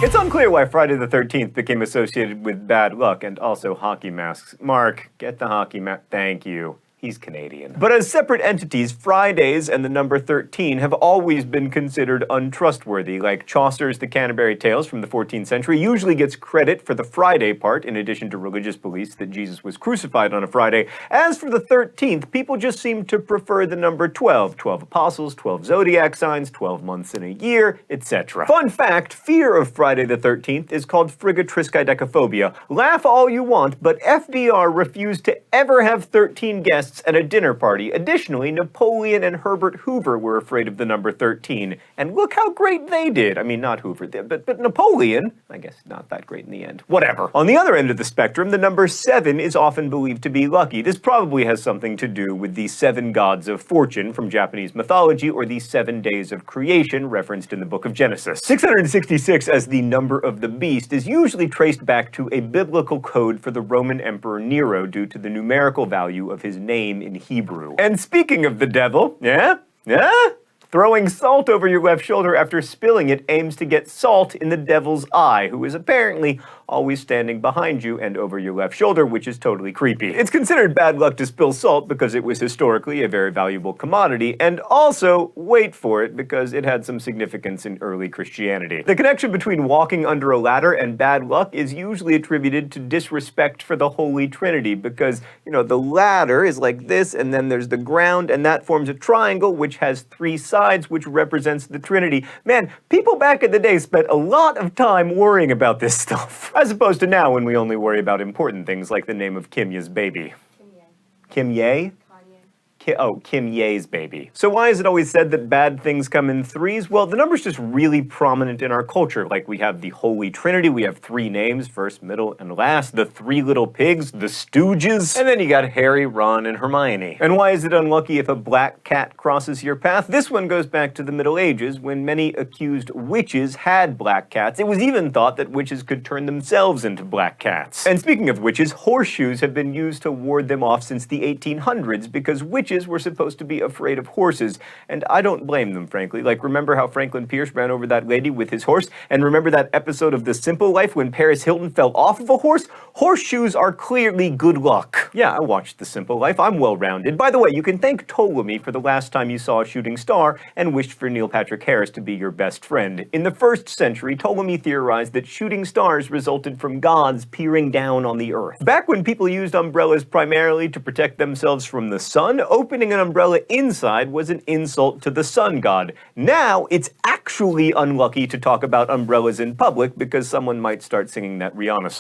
It's unclear why Friday the 13th became associated with bad luck and also hockey masks. Mark, get the hockey mask. Thank you. He's Canadian. But as separate entities, Fridays and the number 13 have always been considered untrustworthy. Like Chaucer's The Canterbury Tales from the 14th century usually gets credit for the Friday part, in addition to religious beliefs that Jesus was crucified on a Friday. As for the 13th, people just seem to prefer the number 12. 12 apostles, 12 zodiac signs, 12 months in a year, etc. Fun fact, fear of Friday the 13th is called frigatriskaidekaphobia. Laugh all you want, but FDR refused to ever have 13 guests at a dinner party. Additionally, Napoleon and Herbert Hoover were afraid of the number 13. And look how great they did. I mean, not Hoover, but Napoleon, I guess not that great in the end. Whatever. On the other end of the spectrum, the number 7 is often believed to be lucky. This probably has something to do with the 7 gods of fortune from Japanese mythology, or the 7 days of creation referenced in the book of Genesis. 666 as the number of the beast is usually traced back to a biblical code for the Roman Emperor Nero due to the numerical value of his name in Hebrew. And speaking of the devil, throwing salt over your left shoulder after spilling it aims to get salt in the devil's eye, who is apparently always standing behind you and over your left shoulder, which is totally creepy. It's considered bad luck to spill salt because it was historically a very valuable commodity, and also, wait for it, because it had some significance in early Christianity. The connection between walking under a ladder and bad luck is usually attributed to disrespect for the Holy Trinity, because, you know, the ladder is like this, and then there's the ground, and that forms a triangle which has 3 sides, which represents the Trinity. Man, people back in the day spent a lot of time worrying about this stuff. As opposed to now, when we only worry about important things like the name of Kimya's baby. Kim Ye? Kim Ye's baby. So why is it always said that bad things come in 3s? Well, the number's just really prominent in our culture. Like, we have the Holy Trinity, we have 3 names, first, middle, and last, the 3 little pigs, the Stooges, and then you got Harry, Ron, and Hermione. And why is it unlucky if a black cat crosses your path? This one goes back to the Middle Ages, when many accused witches had black cats. It was even thought that witches could turn themselves into black cats. And speaking of witches, horseshoes have been used to ward them off since the 1800s, because witches were supposed to be afraid of horses, and I don't blame them, frankly. Like, remember how Franklin Pierce ran over that lady with his horse? And remember that episode of The Simple Life when Paris Hilton fell off of a horse? Horseshoes are clearly good luck. Yeah, I watched The Simple Life. I'm well-rounded. By the way, you can thank Ptolemy for the last time you saw a shooting star and wished for Neil Patrick Harris to be your best friend. In the 1st century, Ptolemy theorized that shooting stars resulted from gods peering down on the earth. Back when people used umbrellas primarily to protect themselves from the sun, opening an umbrella inside was an insult to the sun god. Now, it's actually unlucky to talk about umbrellas in public because someone might start singing that Rihanna song.